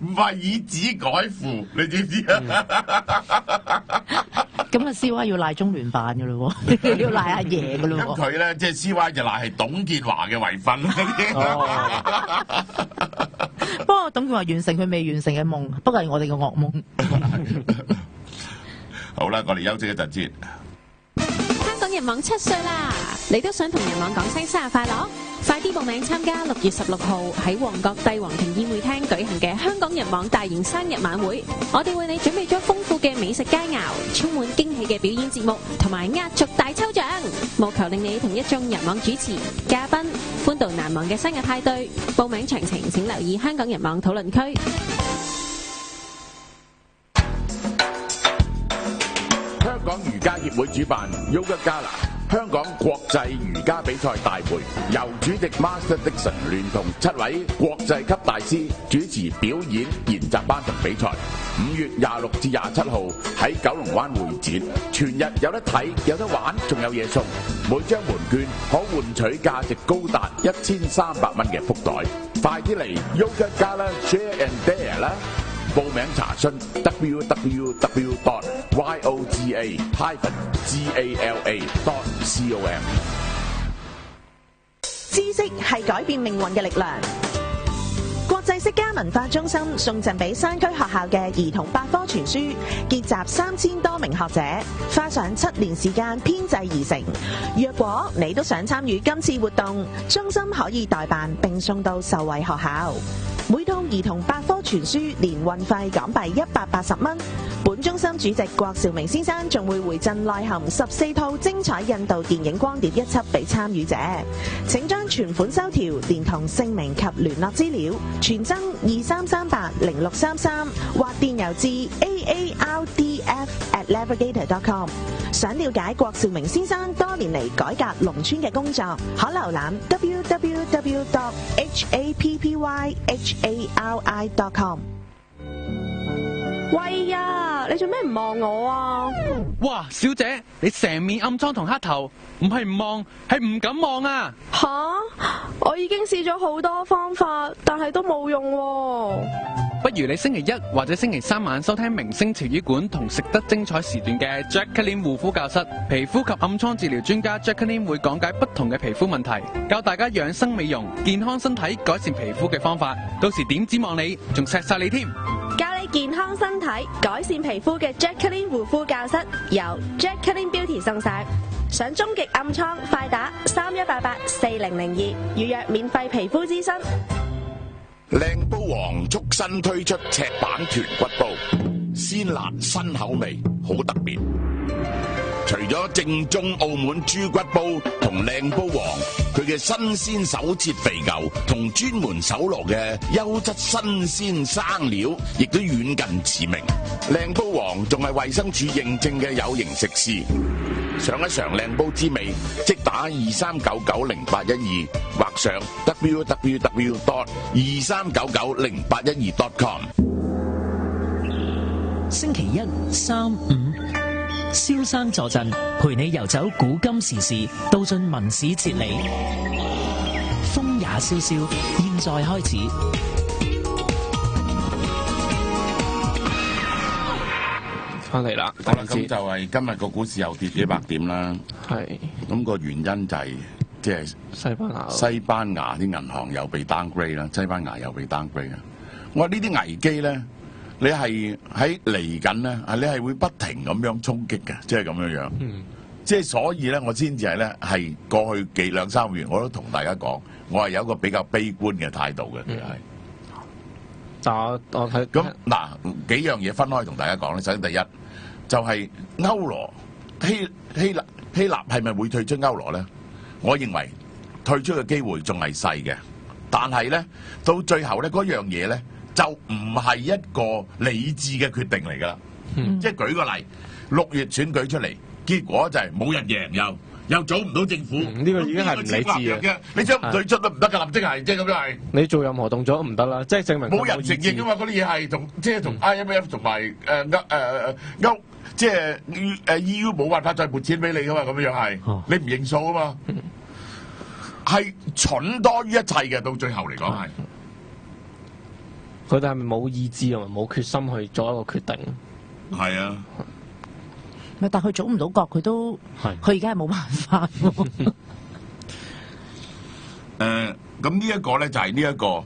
唔係以子改父，你知唔知啊？咁啊，CY 要賴中聯辦嘅咯喎，要賴阿爺嘅咯喎。咁佢咧即係 CY 就賴係董建華嘅遺訓。不過董建華完成佢未完成嘅夢，不過係我哋嘅噩夢。好啦，我哋休息一陣先。香港人網7歲啦，你都想同人網講聲生日快樂？快啲報名參加6月16號喺旺角帝皇庭宴會廳舉行嘅香港人網大型生日晚會，我哋為你準備咗豐富嘅美食佳肴、充滿驚喜嘅表演節目同埋壓軸大抽獎，務求令你同一眾人網主持、嘉賓歡度難忘嘅生日派對。報名詳情請留意香港人網討論區。香港瑜伽協會主辦 Yoga Gala 香港國際瑜伽比賽大會，由主席 Master Dixon 聯同7位國際級大師主持表演、研習班同比賽。5月26至27號喺九龍灣會展，全日有得睇、有得玩，仲有嘢送。每張門券可換取價值高達1300蚊嘅福袋。快啲嚟 Yoga Gala Share and Dare 啦！報名查詢 www.yoga-gala.com。知識係改變命運嘅力量。國際釋迦文化中心送贈俾山區學校嘅兒童百科全書，結集3000多名學者，花上7年時間編製而成。若果你都想參與今次活動，中心可以代辦並送到受惠學校。每套兒童百科全書連運費港幣180蚊。本中心主席郭兆明先生仲會回贈內含14套精彩印度電影光碟一輯俾參與者。請將存款收條連同姓名及聯絡資料傳真23380633或電郵至 aardf@navigator.com。想了解郭兆明先生多年嚟改革農村嘅工作，可瀏覽 www.happyhari.com。喂呀，你做咩唔望我啊？哇，小姐，你成面暗瘡同黑頭，唔係唔望，係唔敢望啊！吓，我已經試咗好多方法，但係都冇用喎。不如你星期一或者星期三晚收聽明星潮語館同食得精彩時段嘅 Jacqueline 護膚教室，皮膚及暗瘡治療專家 Jacqueline 會講解不同嘅皮膚問題，教大家養生美容、健康身體、改善皮膚嘅方法。到時點指望你，仲錫晒你添。教你健康身體、改善皮膚嘅 Jacqueline 護膚教室，由 Jacqueline Beauty 送上。想終極暗瘡，快打31884002預約免費皮膚諮詢。靚煲王促新推出赤版豚骨煲，鮮辣新口味，好特別。除咗正宗澳門豬骨煲同靚煲王，佢嘅新鮮手切肥牛同專門搜羅嘅優質新鮮生料，亦都遠近馳名。靚煲王仲係衛生署認證嘅有形食肆。嘗一嘗靚煲滋味，即打23990812或上 www.23990812.com。星期1、3、5，蕭生坐鎮，陪你遊走古今時事，道盡文史哲理。風也蕭蕭，現在開始。翻嚟啦，好啦，咁就係今日個股市又跌100點啦。係，咁個原因就係即係西班牙啲銀行又被 downgrade 啦，西班牙又被 downgrade 啦。我話呢啲危機咧，你係喺嚟緊咧，你係會不停咁樣衝擊嘅，即係咁樣樣。即係所以咧，我先至係咧係過去2、3個月，我都同大家講，我係有一個比較悲觀嘅態度嘅，其實係。但我睇咁嗱幾樣嘢分開同大家講咧。首先第一就係歐羅希臘係咪會退出歐羅咧？我認為退出嘅機會仲係細嘅，但係咧到最後咧嗰樣嘢咧就唔係一個理智嘅決定嚟㗎啦。即係舉個例，6月選舉出嚟，結果就係冇人贏又組唔到政府，呢個已經係唔理智嘅。你想唔退出都唔得㗎，立即係即係咁樣係。你做任何動作都唔得啦，即係證明冇人承認㗎嘛，嗰啲嘢係同即係同 IMF 同埋歐即係EU 冇辦法再撥錢俾你㗎嘛，咁樣係你唔認數啊嘛，係蠢多於一切嘅，到最後嚟講係。佢哋係咪冇意志同埋冇決心去做一個決定？係啊，咪但佢組唔到國，佢都係佢而家係冇辦法喎。咁呢一個咧就係呢一個，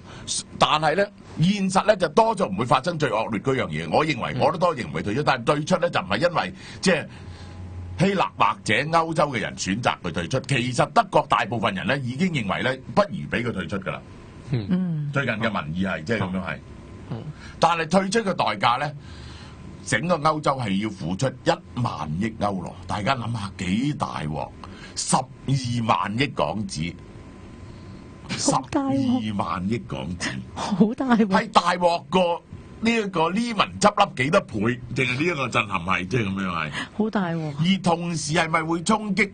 但係咧現實咧就多數唔會發生最惡劣嗰樣嘢。我認為我都多認為退出，但係退出咧就唔係因為即係希臘或者歐洲嘅人選擇佢退出，其實德國大部分人咧已經認為咧不如俾佢退出㗎啦。最近嘅民意係即係咁樣係，但係退出嘅代價咧，整個歐洲係要付出1萬億歐羅，大家諗下幾大鑊，12萬億港紙。12萬億港紙，好大喎！係大鑊過呢一個Lehman執笠幾多倍？淨係呢一個震撼係，即係咁樣係。好大喎！而同時係咪會衝擊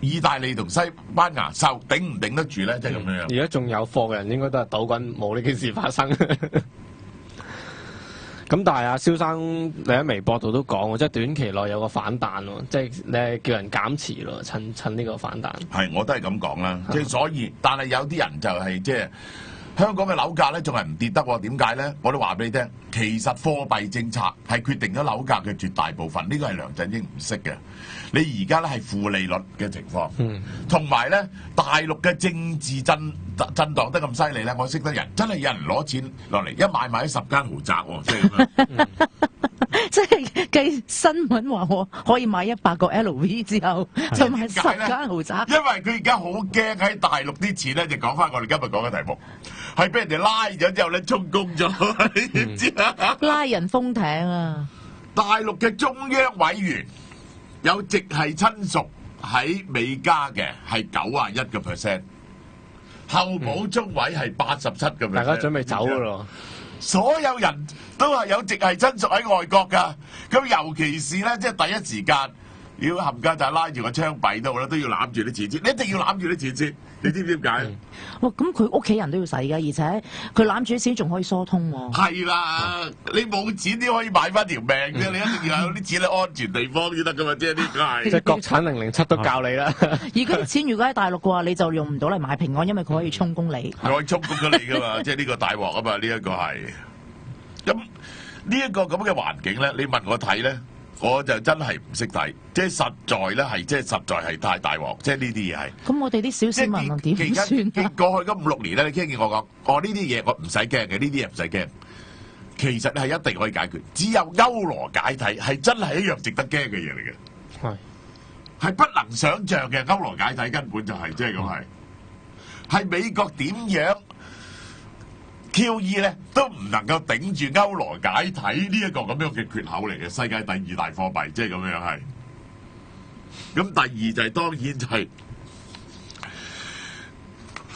意大利同西班牙？受頂唔頂得住咧？即係咁樣。而家仲有貨嘅人應該都係賭緊冇呢件事發生。咁但係阿蕭生你喺微博度都講喎，即係短期內有個反彈喎，即係你係叫人減持咯，趁呢個反彈。係，我都係咁講啦。即係所以，但係有啲人就係即係香港嘅樓價咧，仲係唔跌得喎？點解咧？我都話俾你聽，其實貨幣政策係決定咗樓價嘅絕大部分。呢個係梁振英唔識嘅。你而家咧係負利率嘅情況，同埋咧大陸嘅政治震盪得咁犀利咧，我識得人真係有人攞錢落嚟一買10間豪宅喎，即係咁樣。即係計新聞話我可以買100個 LV 之後就買10間豪宅。因為佢而家好驚喺大陸啲錢咧，就講翻我哋今日講嘅題目，係俾人哋拉咗之後咧充公咗，你知啊？拉人封艇啊！大陸嘅中央委員有直系親屬喺美加嘅係91%，候補中委係87%。大家準備走噶咯。所有人都係有直系親屬喺外國㗎，咁尤其是咧，即係第一時間要冚家就拉住個槍斃都好啦，都要攬住啲錢先，你一定要攬住啲錢先，你知唔知點解？哇！咁佢屋企人都要使㗎，而且佢攬住啲錢仲可以疏通喎。係啦，你冇錢點可以買翻條命啫？你一定要有啲錢喺安全地方先得㗎嘛，即係呢個係。即係國產007都教你啦。而嗰啲錢如果喺大陸嘅話，你就用唔到嚟買平安，因為佢可以充公你。可以充公咗你㗎嘛？即係呢個大鑊啊嘛！呢一個係。咁呢一個咁嘅環境咧，你問我睇咧，我就真係唔識睇，即係實在咧係，即係實在係太大鑊，即係呢啲嘢係。咁我哋啲小市民點算啊？過去嗰5-6年咧，你聽見我講，我呢啲嘢我唔使驚嘅，呢啲嘢唔使驚。其實係一定可以解決，只有歐羅解體係真係一樣值得驚嘅嘢嚟嘅。係不能想像嘅，歐羅解體根本就係即係咁係。係美國點樣QE 咧都唔能夠頂住歐羅解體呢一個咁樣嘅缺口嚟嘅，世界第2大貨幣，即係咁樣係。咁第二就係當然就係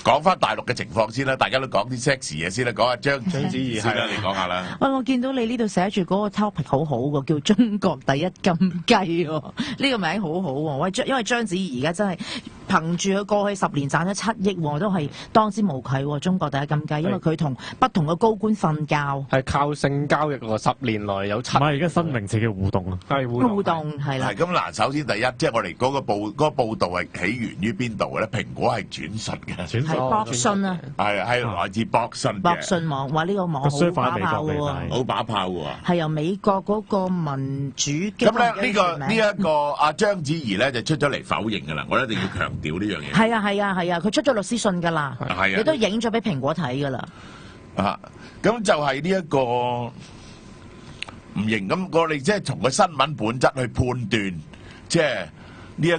講翻大陸嘅情況先啦，大家都講啲 sexy 嘢先啦，講下章子怡先啦，你講下啦。喂，我見到你呢度寫住嗰個 topic 好好喎，叫中國第一金雞喎，呢個名好好喎。喂，因為章子怡而家真係憑住佢過去10年賺咗7億喎，都係當之無愧喎。中國第一金雞，因為佢同不同嘅高官瞓覺，係靠性交易喎，10年內有7。唔係，而家新名詞叫互動啊，係互動係啦。係咁嗱，首先第一，即係我哋嗰個報導係起源於邊度嘅咧？蘋果係轉述嘅，係博訊啊，係來自博訊嘅。博訊網話呢個網好把炮嘅喎，好把炮喎。係由美國嗰個民主咁咧呢一個阿章子怡咧就出咗嚟否認㗎啦，我一定要強調呢樣嘢。係啊，佢出咗律師信㗎啦，你都影咗俾蘋果睇㗎啦。啊，咁就係呢一個唔認咁，我哋即係從個新聞本質去判斷，即係呢一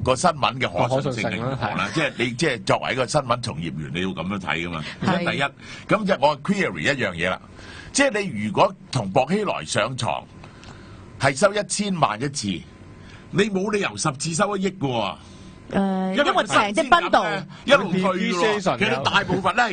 個新聞嘅可信性係如何啦。即係你即係作為一個新聞從業員，你要咁樣睇㗎嘛。第一，咁就我 query 一樣嘢啦，即係你如果同薄熙來上床係收1000萬一次，你冇理由10次收1億㗎喎。因為成隻賓道一路退喎，其實大部分咧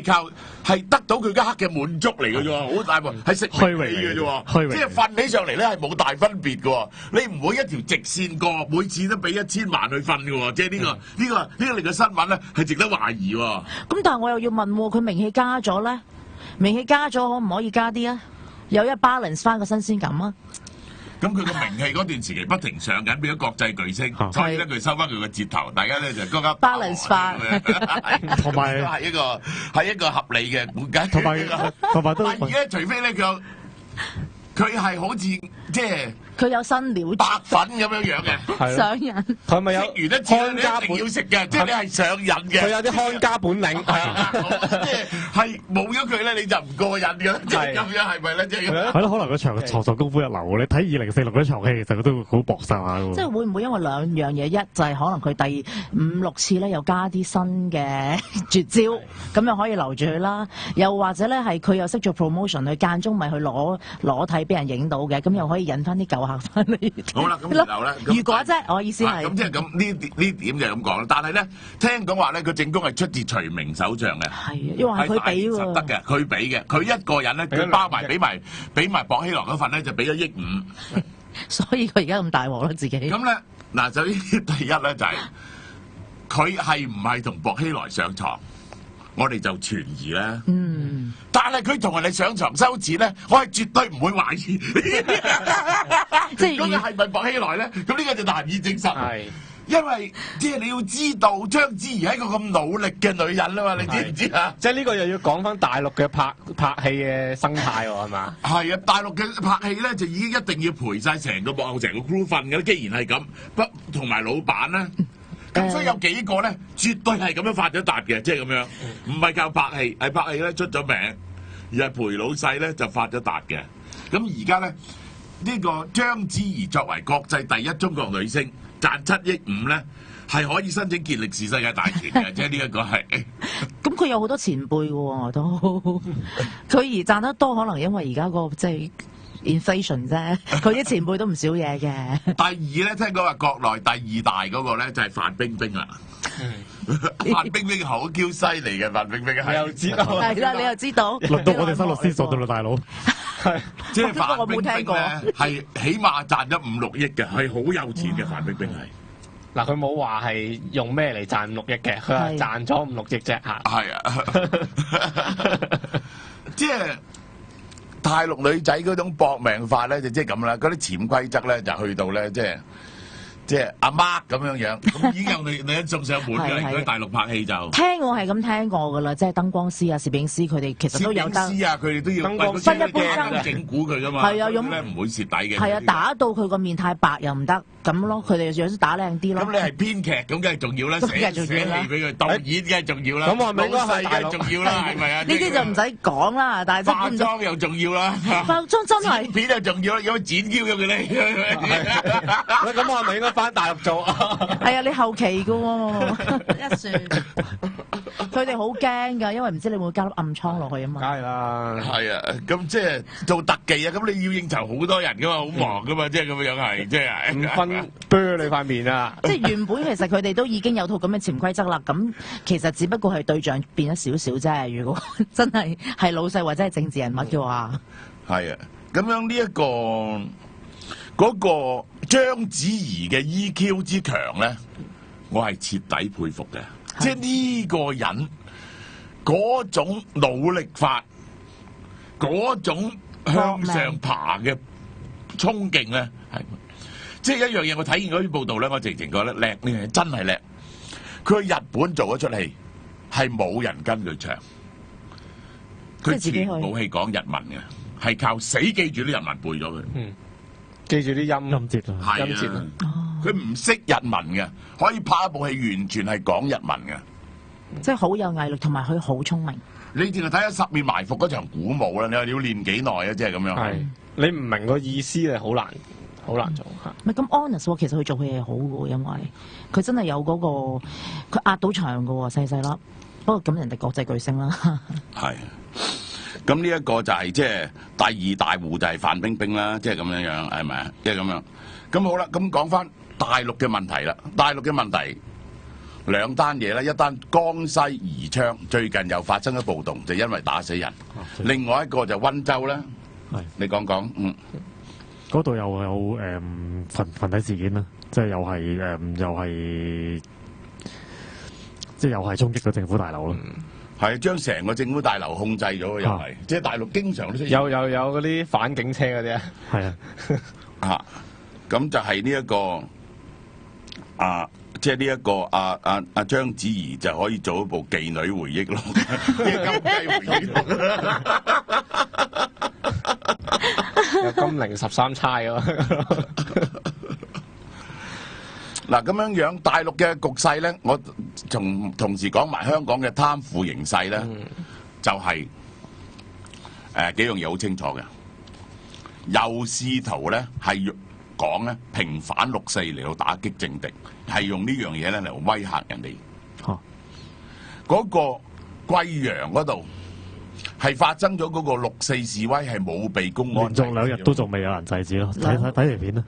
係得到佢家嘅滿足嚟嘅啫喎，好大部分係食虛榮嘅啫喎，即係瞓起上嚟咧係冇大分別嘅喎，你唔會一條直線過，每次都俾1000萬去瞓嘅喎，即係呢個令個新聞咧係值得懷疑喎。咁但係我又要問喎，佢名氣加咗咧，名氣加咗可唔可以加啲啊？有一 balance 翻個新鮮感啊？咁佢個名氣嗰段時期不停上緊，變咗國際巨星，所以咧佢收翻佢個折頭，大家咧就嗰間 balance 化，同埋係一個合理嘅估計，同埋都。但係咧，除非咧佢係好似即係佢有新料白粉咁樣樣嘅，上癮。佢咪有食完一次你一定要食嘅，即係你係上癮嘅。佢有啲看家本領，即係冇咗佢咧你就唔過癮嘅，即係咁樣係咪咧？即係係咯，可能個床上功夫一流。你睇2046嗰場戲，其實佢都會好搏殺下嘅。即係會唔會因為兩樣嘢？一就係可能佢第5、6次咧又加啲新嘅絕招，咁又可以留住佢啦。又或者咧係佢又識做 promotion，佢間中咪去攞睇俾人影到嘅，咁又可以引翻啲舊客翻嚟。好啦，咁然後咧，如果啫，我意思係咁即係咁呢點就係咁講啦。但係咧，聽講話咧，佢正宮係出自徐明手上嘅，係因為係佢俾喎，得嘅，佢俾嘅，佢一個人咧，佢包埋俾埋薄熙來嗰份咧，就俾咗1億5，所以佢而家咁大鑊啦自己。咁咧嗱，首先第一咧就係佢係唔係同薄熙來上床？我哋就存疑啦。但係佢同人哋上床收錢咧，我係絕對唔會懷疑。即係咁係咪薄熙來咧？咁呢個就難以證實。係，因為即係你要知道，章子怡係一個咁努力嘅女人啊嘛，你知唔知啊？即係呢個又要講翻大陸嘅拍戲嘅生態喎，係嘛？係啊，大陸嘅拍戲咧就已經一定要陪晒成個幕後成個 crew 瞓嘅啦。既然係咁，不同埋老闆咧。咁所以有幾個咧，絕對係咁樣發咗達嘅，即係咁樣，唔係靠拍戲，係拍戲咧出咗名，而係陪老細咧就發咗達嘅。咁而家咧呢個章子怡作為國際第一中國女星，賺7億5咧，係可以申請健力士世界大全嘅，即係呢一個係。咁佢有好多前輩嘅喎，都佢而賺得多，可能因為而家個即係。inflation 啫，佢啲前輩都唔少嘢嘅。第二咧，聽講話國內第2大嗰個咧就係范冰冰啦。范冰冰好 Q 犀利嘅，范冰冰係。你又知道？係啦，你又知道。輪到我哋收律師數到啦，大佬。係，即係范冰冰咧係起碼賺咗5、6億嘅，係好有錢嘅。范冰冰係。嗱，佢冇話係用咩嚟賺5、6億嘅，佢係賺咗5、6億啫嚇。係啊。即係。大陸女仔嗰種搏命法咧，就即係咁啦。嗰啲潛規則咧，就去到咧，即係阿媽咁樣樣，咁已經有女人送上門嘅。如果大陸拍戲就聽我係咁聽過噶啦，即係燈光師啊、攝影師佢哋其實都有得。攝影師啊，佢哋都要燈光師一般整蠱佢噶嘛。係啊，咁咧唔會蝕底嘅。係啊，打到佢個面太白又唔得，咁咯，佢哋樣打靚啲咯。咁你係編劇，咁梗係重要啦，寫戲俾佢，導演梗係重要啦，咁我咪應該係梗係重要啦，係咪啊？呢啲就唔使講啦，但係化妝又重要啦，化妝真係片又重要啦，有冇剪嬌咗佢咧？咁我係咪應該翻大陸做啊？係啊，你後期㗎喎，一算，佢哋好驚㗎，因為唔知你會加粒暗瘡落去啊嘛。梗係啦，係啊，咁即係做特技啊，咁你要應酬好多人㗎嘛，好忙㗎嘛，即係咁樣係，即係唔分啤你塊面啊！即係原本其實佢哋都已經有套咁嘅潛規則啦，咁其實只不過係對象變咗少少啫。如果真係老細或者係政治人物嘅話，係啊，咁樣呢一個。嗰個章子怡嘅 EQ 之強咧，我係徹底佩服嘅。即係呢個人嗰種努力法，嗰種向上爬嘅衝勁咧，係即係一樣嘢。我睇見嗰啲報道咧，我直情覺得叻，呢樣嘢真係叻。佢去日本做咗出戲，係冇人跟佢唱，佢全部戲講日文嘅，係靠死記住啲日文背咗佢。記住啲音節啊，音節啊，佢唔識日文嘅，可以拍一部戲完全係講日文嘅，即係好有毅力，同埋佢好聰明。你淨係睇下《十面埋伏》嗰場鼓舞啦，你話你要練幾耐啊？即係咁樣。係你唔明個意思係好難做嚇。唔係咁 honest 喎，其實佢做戲係好嘅喎，因為佢真係有嗰個佢壓到場嘅喎，細細粒。不過咁人哋國際巨星啦。係。咁呢一個就係即係第2大戶就係范冰冰啦，即係咁樣樣係咪啊？即係咁樣。咁好啦，咁講翻大陸嘅問題啦。大陸嘅問題2單嘢啦，一單江西宜昌最近又發生咗暴動，就因為打死人。另外一個就溫州啦，你講講。嗰度又有焚體事件啦，即係又係即係又係衝擊咗政府大樓咯。係將成個政府大樓控制咗，又係，即係大陸經常都出現有嗰啲反警車嗰啲啊，係啊，嚇，咁就係呢一個即係呢一個阿章子怡就可以做一部妓女回憶錄，呢個金雞回憶錄。有金陵13釵喎。嗱咁樣樣，大陸嘅局勢咧，我同時講埋香港嘅貪腐形勢咧，就係幾樣嘢好清楚嘅，又試圖咧係講咧平反6四嚟到打擊政敵，係用呢樣嘢咧嚟威嚇人哋。嗰個貴陽嗰度係發生咗嗰個6四示威，係冇被公安連續2日都仲未有人制止咯。睇條片啦。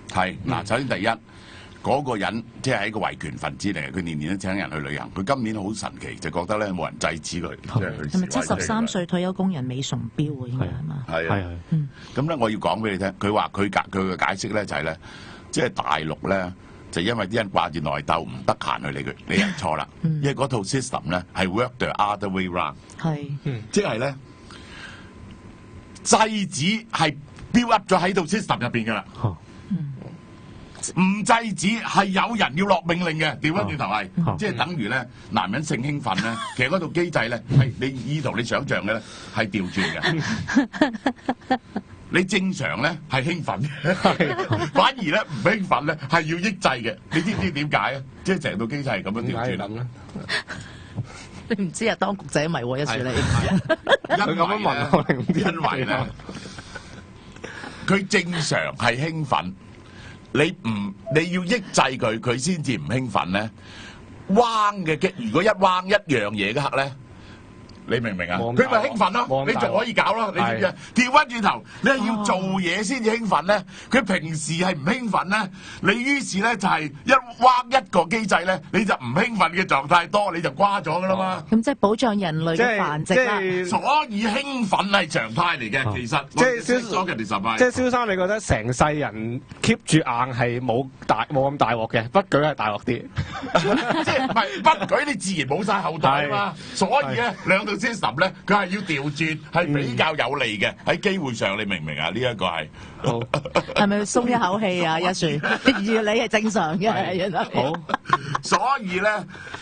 係嗱，首先第一嗰個人即係一個維權分子嚟嘅，佢年年都請人去旅行。佢今年好神奇，就覺得咧冇人制止佢，即係佢係咪73歲退休工人李崇標啊？應該係嘛？係啊，咁咧我要講俾你聽，佢話佢嘅解釋咧就係咧，即係大陸咧就因為啲人掛住內鬥，唔得閒去理佢，你係錯啦。因為嗰套 system 咧係 work the other way round， 係，即係咧制止係 build up 咗喺套 system 入邊㗎啦。唔制止係有人要落命令嘅，調翻轉頭係，即係等於咧男人性興奮咧，其實嗰套機制咧係你意圖你想象嘅咧係調轉嘅。你正常咧係興奮嘅，反而咧唔興奮咧係要抑制嘅。你知唔知點解啊？即係成套機制係咁樣調轉啦。你唔知啊？當局者迷喎，一處理。佢咁樣問我，因為咧佢正常係興奮。你要抑制佢，佢先至唔興奮咧。彎嘅機，如果一彎一樣嘢嘅刻咧，你明唔明啊？佢咪興奮咯，你仲可以搞咯，你知唔知啊？調翻轉頭，你係要做嘢先至興奮咧。佢平時係唔興奮咧，你於是咧就係一彎一個機制咧，你就唔興奮嘅狀態多，你就瓜咗噶啦嘛。咁即係保障人類嘅繁殖啦。所以興奮係常態嚟嘅，其實即係蕭生，你覺得成世人 keep 住硬係冇咁大鑊嘅，不舉係大鑊啲。即係唔係不舉，你自然冇晒後代啊嘛。所以咧兩套 system 咧，佢係要調轉，係比較有利嘅喺機會上，你明唔明啊？呢一個係係咪鬆一口氣啊？一樹，而你係正常嘅，原來好。所以咧，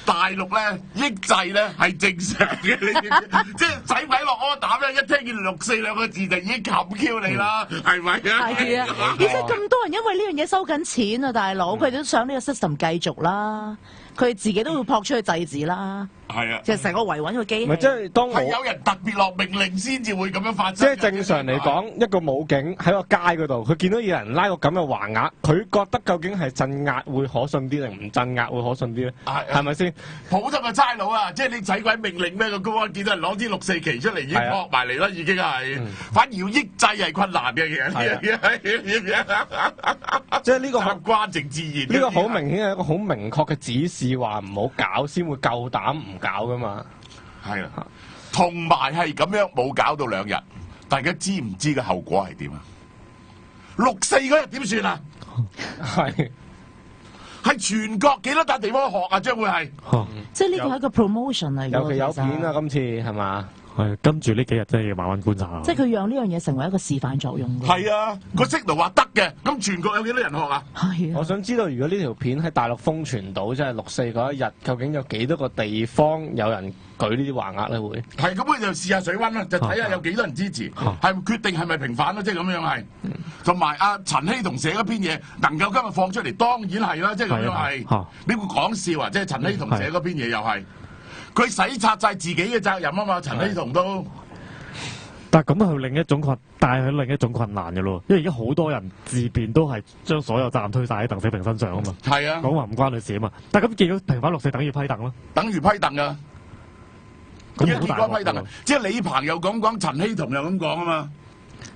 大陸咧抑制咧係正常嘅，你知唔知？即係使鬼落柯膽咧，一聽見6四兩個字就已經冚 Q 你啦，係咪啊？係啊！而且咁多人因為呢樣嘢收緊錢啊，大佬，佢哋都想呢個 system 繼續啦，佢自己都會撲出去制止啦。係啊，即係成個維穩個機器。唔係即係當係有人特別落命令先至會咁樣發生。即係正常嚟講，一個武警喺個街嗰度，佢見到有人拉個咁嘅橫額，佢覺得究竟係鎮壓會可信啲定唔鎮壓會可信啲咧？係咪先？普通嘅差佬啊，即係你使鬼命令咩？個公安見到人攞支6四旗出嚟，已經撲埋嚟啦，已經係。反而要抑制係困難嘅，其實。即係呢個習慣成自然。呢個好明顯係一個好明確嘅指示，話唔好搞，先會夠膽唔搞噶嘛。係啊，同埋係咁樣冇搞到2日，大家知唔知嘅後果係點啊？6四嗰日點算啊？係全國幾多笪地方學啊？將會係，即係呢個係一個 promotion 嚟嘅。尤其有片啊，今次係嘛？係跟住呢幾日真係要慢慢觀察下。即係佢讓呢樣嘢成為一個示範作用㗎。係啊，個色圖話得嘅，咁全國有幾多人學啊？係啊，我想知道，如果呢條片喺大陸瘋傳到，即係6·4嗰一日，究竟有幾多個地方有人舉呢啲橫額咧？會係咁，佢就試下水溫啦，就睇下有幾多人支持，係決定係咪平反咯，即係咁樣係。同埋阿陳希同寫嗰篇嘢能夠今日放出嚟，當然係啦，即係咁樣係。你會講笑啊？即係陳希同寫嗰篇嘢又係，佢洗刷晒自己嘅責任啊嘛，陳希同都。但係咁係另一種困難嘅咯，因為而家好多人自辯都係將所有責任推晒喺鄧小平身上啊嘛。係啊，講話唔關佢事啊嘛。但係咁見到平反6·4等於批鄧咯，等於批鄧噶。咁結果批鄧啊，即係李鵬又咁講，陳希同又咁講啊嘛。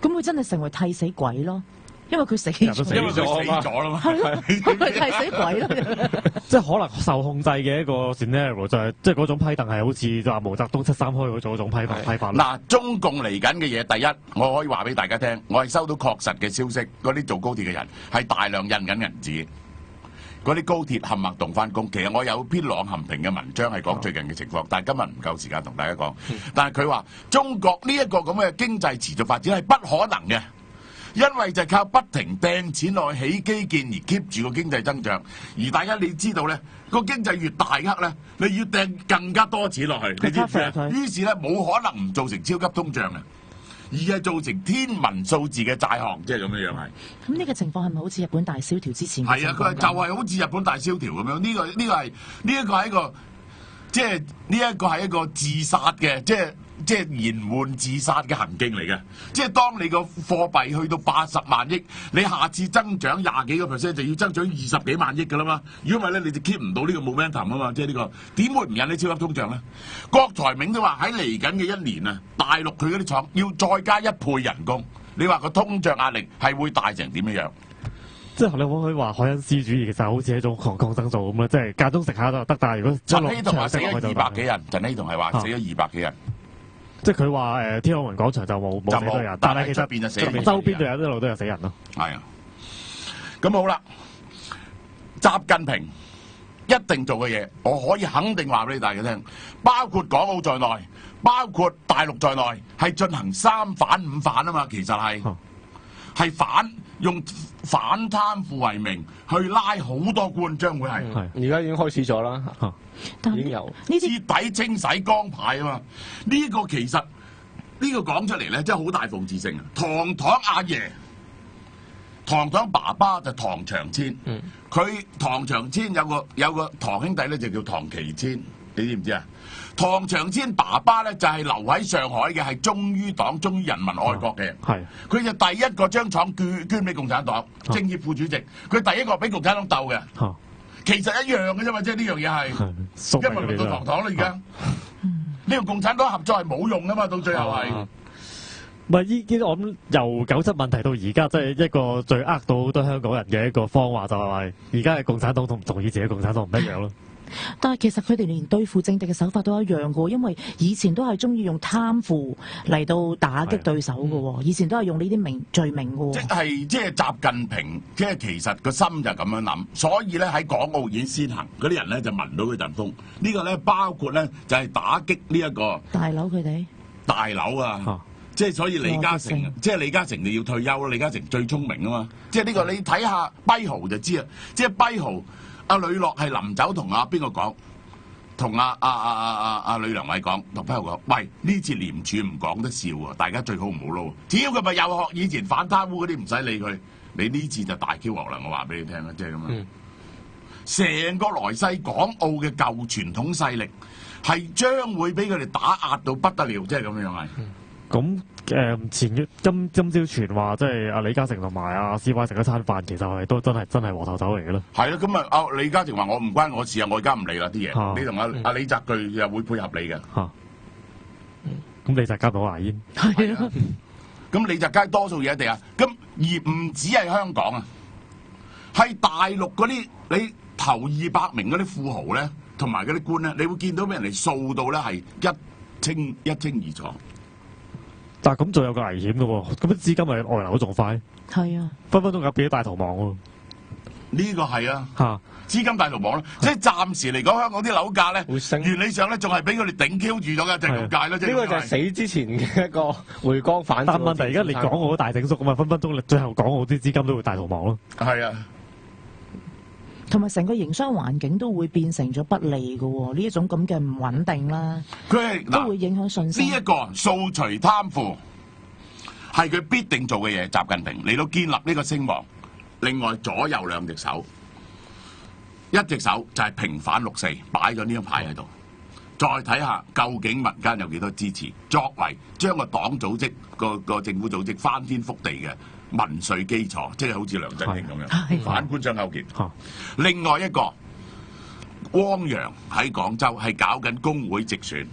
咁佢真係成為替死鬼咯。因為佢死咗，因為佢死咗啦嘛，係咯，佢替死鬼咯。即係可能受控制嘅一個 scenario 就係，即係嗰種批鄧係好似就話毛澤東7·3開嗰種批法。嗱，中共嚟緊嘅嘢，第一我可以話俾大家聽，我係收到確實嘅消息，嗰啲做高鐵嘅人係大量印緊銀紙，嗰啲高鐵冚唪動翻工。其實我有篇朗含平嘅文章係講最近嘅情況，但係今日唔夠時間同大家講。但係佢話中國呢一個咁嘅經濟持續發展係不可能嘅。因為就係靠不停掟錢落去起基建而 keep 住個經濟增長，而大家你知道咧，個經濟越大刻咧，你要掟更加多錢落去，你知唔知啊？於是咧冇可能唔造成超級通脹嘅，而係造成天文數字嘅債項，即係咁樣樣係。咁呢個情況係咪好似日本大蕭條之前？係啊，佢就係好似日本大蕭條咁樣，呢個係一個即係呢一個係一個自殺嘅即係延緩自殺嘅行徑嚟嘅，即係當你個貨幣去到80萬億，你下次增長20幾個%就要增長20幾萬億㗎啦嘛。如果唔係咧，你就 keep 唔到呢個 momentum 啊嘛。即係呢個點會唔引起超級通脹咧？郭台銘都話喺嚟緊嘅1年啊，大陸佢嗰啲廠要再加1倍人工。你話個通脹壓力係會大成點樣？即係你可唔可以話凱恩斯主義其實好似一種抗生素咁咧？即係間中食下都得，但係如果陳希同話死咗200幾人，陳希同係話死咗200幾人。即係佢話天安門廣場就冇死到人，但係其實周邊一路都有死人咯。係啊，咁好啦，習近平一定做嘅嘢，我可以肯定話俾大家聽，包括港澳在內，包括大陸在內，係進行3反5反啊嘛。其實係用反貪腐為名去拉好多官，將會係而家已經開始咗啦。已經有徹底清洗光牌啊嘛！呢個其實呢個講出嚟咧，真係好大諷刺性啊！堂堂阿爺，堂堂爸爸就唐長千，佢唐長千有個堂兄弟咧，就叫唐其千，你知唔知啊？唐長千爸爸咧就係留喺上海嘅，係忠於黨、忠於人民、愛國嘅。係佢就第一個將廠捐俾共產黨，政協副主席。佢第一個俾共產黨鬥嘅。其實一樣嘅啫嘛，即係呢樣嘢係，因為輪到堂堂啦而家。呢個共產黨合作係冇用噶嘛，到最後係。唔係依我諗由97問題到而家，即係一個最呃到好多香港人嘅一個方話，就係話而家嘅共產黨同以前嘅共產黨唔一樣咯。但係其實佢哋連對付政敵嘅手法都一樣嘅，因為以前都係中意用貪腐嚟到打擊對手嘅，以前都係用呢啲罪名嘅。即係習近平，即係其實個心就咁樣諗，所以咧喺港澳已經先行，嗰啲人咧就聞到佢陣風。呢個咧包括咧就係打擊呢一個大佬佢哋大佬啊。即係所以李嘉誠，即係李嘉誠就要退休啦。李嘉誠最聰明啊嘛，即係呢個你睇下跛豪就知啦。即係跛豪阿呂樂係臨走同阿邊個講，同阿呂良偉講，同跛豪講，喂，呢次廉署唔講得笑啊，大家最好唔好撈。只要佢咪又學以前反貪污嗰啲，唔使理佢。你呢次就大 Q 鑊啦，我話俾你聽啦，即係咁樣。成個來西港澳嘅舊傳統勢力係將會俾佢哋打壓到不得了，即係咁樣係。咁今朝傳話，即係阿李嘉誠同埋阿 CY 食一餐飯，其實係都真係和頭走嚟嘅咯。係啦，咁啊，李嘉誠話我唔關我事啊，我而家唔理啦啲嘢。你同阿李澤鉅又會配合你嘅。咁李澤楷冇牙煙。係啊。咁李澤楷多數嘢一定啊，咁而唔止係香港啊，係大陸嗰啲你頭200名嗰啲富豪咧，同埋嗰啲官咧，你會見到俾人哋掃到咧係一清二楚。但係咁仲有個危險嘅喎，咁啲資金咪外流得仲快。係啊，分分鐘有變咗大逃亡喎。呢個係啊。嚇。資金大逃亡咯，即係暫時嚟講，香港啲樓價咧，會升原理上咧仲係俾佢哋頂 Q 住咗嘅，就係咁解咯。呢個就係死之前嘅一個回光返照。但問題而家你港澳大整縮啊嘛，分分鐘最後港澳啲資金都會大逃亡咯。係啊，同埋成個營商環境都會變成咗不利嘅喎，呢一種咁嘅唔穩定啦，佢係都會影響信心。呢一個掃除貪腐係佢必定做嘅嘢，習近平嚟到建立呢個聲望。另外左右兩隻手。一隻手就係平反六四，擺咗呢張牌喺度，再睇下究竟民間有幾多支持，作為將個黨組織個政府組織翻天覆地嘅民粹基礎，即係好似梁振英咁樣，反官商勾結。另外一個汪洋喺廣州係搞緊工會直選，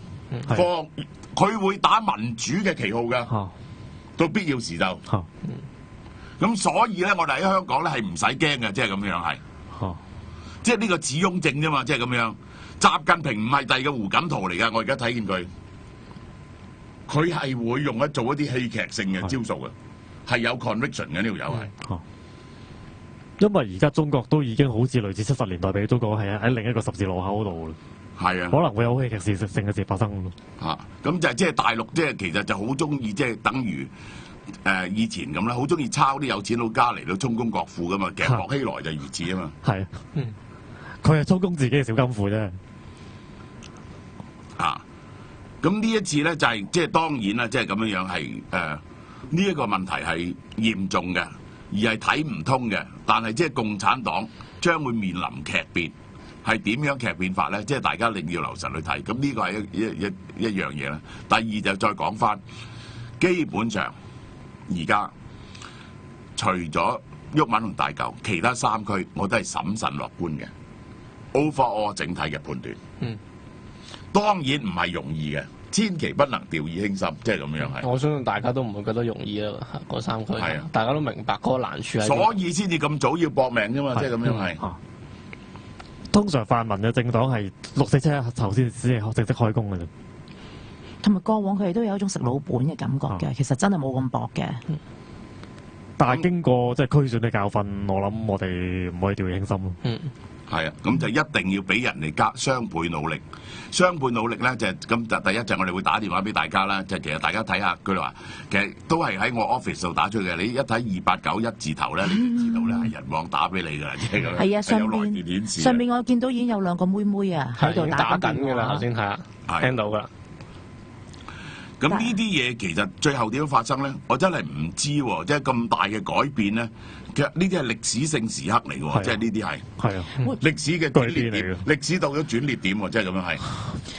佢會打民主嘅旗號㗎，到必要時就咁，所以咧我哋喺香港咧係唔使驚嘅，即係咁樣係。即係呢個子雍正啫嘛，即係咁樣。習近平唔係第二個胡錦濤嚟㗎，我而家睇見佢係會用做一啲戲劇性嘅招數嘅，係有 conviction 嘅呢條友係。因為而家中國都已經好似類似70年代俾中國係喺另一個十字路口嗰度啦。係啊，可能會有戲劇性嘅事發生咯。咁就即係大陸，即係其實就好中意，即係等於以前咁啦，好中意抄啲有錢佬家嚟到充公國庫㗎嘛。其實薄熙來就如此啊嘛。係。佢係充公自己嘅小金庫啫。咁呢一次咧就係即係當然啦，即係咁樣樣係呢一個問題係嚴重嘅，而係睇唔通嘅。但係即係共產黨將會面臨劇變，係點樣劇變法咧？即係大家一定要留神去睇。咁呢個係一樣嘢啦。第二就再講翻，基本上而家除咗毓民同大舊，其他3區我都係審慎樂觀嘅。overall 整體嘅判斷，當然唔係容易嘅，千祈不能掉以輕心，即係咁樣係。我相信大家都唔會覺得容易啦，嗰3區，係啊，大家都明白嗰個難處喺邊。所以先至咁早要搏命啫嘛，即係咁樣係。通常泛民嘅政黨係6、4、7頭先正式開工嘅啫。同埋過往佢哋都有一種食老本嘅感覺嘅，其實真係冇咁薄嘅。但係經過即係區選嘅教訓，我諗我哋唔可以掉以輕心咯。係啊，咁就一定要俾人哋加雙倍努力。雙倍努力咧就係咁，就第一就我哋會打電話俾大家啦。就其實大家睇下佢哋話，其實都係喺我 office 度打出嘅。你一睇2891字頭咧，你就知道咧係人網打俾你㗎啦，即係咁。係啊，上面我見到已經有2個妹妹啊喺度打緊㗎啦，頭先睇下聽到㗎啦。咁呢啲嘢其實最後點樣發生咧？我真係唔知喎，即係咁大嘅改變咧。其實呢啲係歷史性時刻嚟喎，即係呢啲係歷史嘅轉捩點，歷史到咗轉捩點喎，即係咁樣係。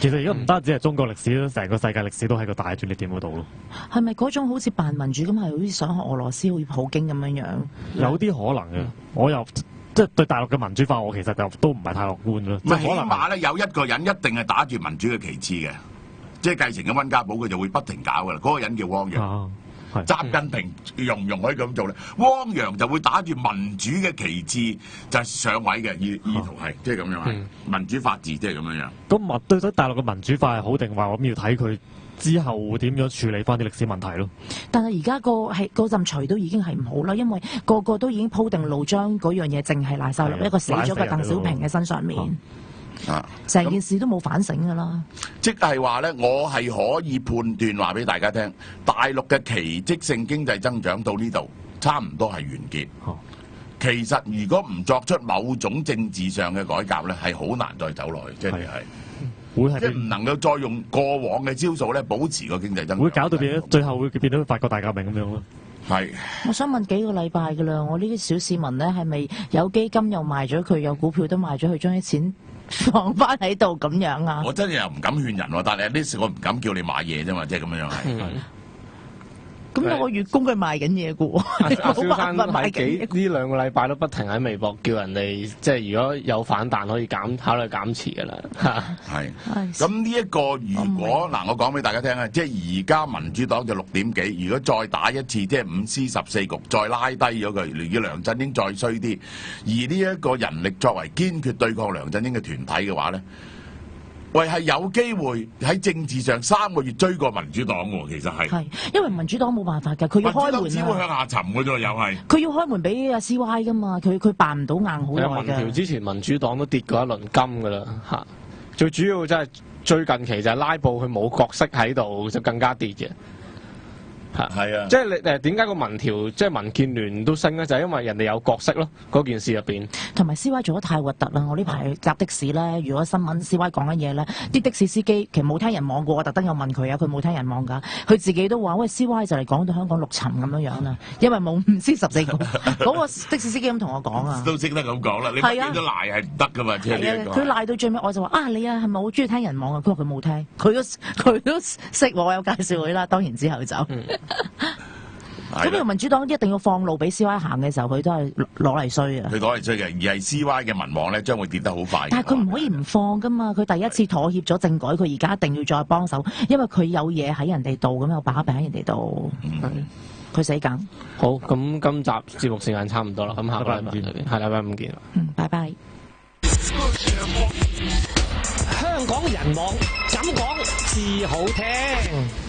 其實而家唔單止係中國歷史，成個世界歷史都喺個大轉捩點嗰度咯。係咪嗰種好似扮民主咁，係好似想學俄羅斯好似普京咁樣樣？有啲可能嘅，我又即係對大陸嘅民主化，我其實就都唔係太樂觀咯。起碼咧有一個人一定係打住民主嘅旗幟嘅，即係繼承嘅溫家寶，佢就會不停搞噶啦。嗰個人叫汪洋。習近平容唔容許咁做咧？汪洋就會打住民主嘅旗幟就係上位嘅意圖係，即係咁樣係民主法治，即係咁樣樣。咁對大陸嘅民主化係好定壞？我諗要睇佢之後會點樣處理翻啲歷史問題咯。但係而家嗰陣除都已經係唔好啦，因為個個都已經鋪定路，將嗰樣嘢淨係賴晒落一個死咗嘅鄧小平嘅身上面。成件事都冇反省㗎啦，即係話咧，我係可以判斷話俾大家聽，大陸嘅奇蹟性經濟增長到呢度差唔多係完結。其實如果唔作出某種政治上嘅改革咧，係好難再走落去，即係唔能夠再用過往嘅招數咧保持個經濟增長，會搞到最後會變到法國大革命咁樣咯。係，我想問幾個禮拜㗎啦，我呢啲小市民咧係咪有基金又賣咗佢，有股票都賣咗佢，將啲錢放翻喺度咁樣啊？我真係又唔敢勸人喎，但係呢時我唔敢叫你買嘢啫嘛，即係咁樣係。咁有個月供佢賣緊嘢嘅喎，阿蕭生呢2個禮拜都不停喺微博叫人哋，即係如果有反彈可以考慮減持㗎啦。係。咁呢一個如果嗱，我講俾大家聽啊，即係而家民主黨就6點幾，如果再打一次，即係5C 14局，再拉低咗佢，要梁振英再衰啲，而呢一個人力作為堅決對抗梁振英嘅團體嘅話咧，喂係有機會喺政治上3個月追過民主黨喎，其實係。係，因為民主黨冇辦法㗎，佢要開民主黨只會向門啊！下沉嘅啫，又係。佢要開門俾阿 CY 㗎嘛，佢扮唔到硬好耐民調嘅。之前民主黨都跌過一輪金㗎啦嚇，最主要真係最近期就係拉布，佢冇角色喺度就更加跌嘅。係啊，即係你點解個民調即係民建聯都升咧？就係因為人哋有角色咯，嗰件事入邊。同埋 CY 做得太核突啦！我呢排搭的士咧，如果新聞 CY 講緊嘢咧，啲的士司機其實冇聽人望過，我特登有問佢啊，佢冇聽人望㗎。佢自己都話：喂 CY 就嚟講到香港陸沉咁樣樣啦，因為冇5C14個。嗰個的士司機咁同我講啊，都識得咁講啦，你乜嘢都賴係唔得㗎嘛，即係呢一個。佢賴到最尾，我就話：啊，你啊係咪好中意聽人望啊？佢話佢冇聽，佢都識喎，我有介紹佢啦。當然之後就。咁呢個民主黨一定要放路俾 CY 行嘅時候，佢都係攞嚟衰啊！佢攞嚟衰嘅，而係 CY 嘅民望咧，將會跌得好快。但係佢唔可以唔放噶嘛！佢第一次妥協咗政改，佢而家一定要再幫手，因為佢有嘢喺人哋度，咁有把柄喺人哋度。佢死梗。好，咁今集節目時間差唔多啦，咁下個禮拜見，下禮拜5見。拜拜。香港人網，咁講至好聽。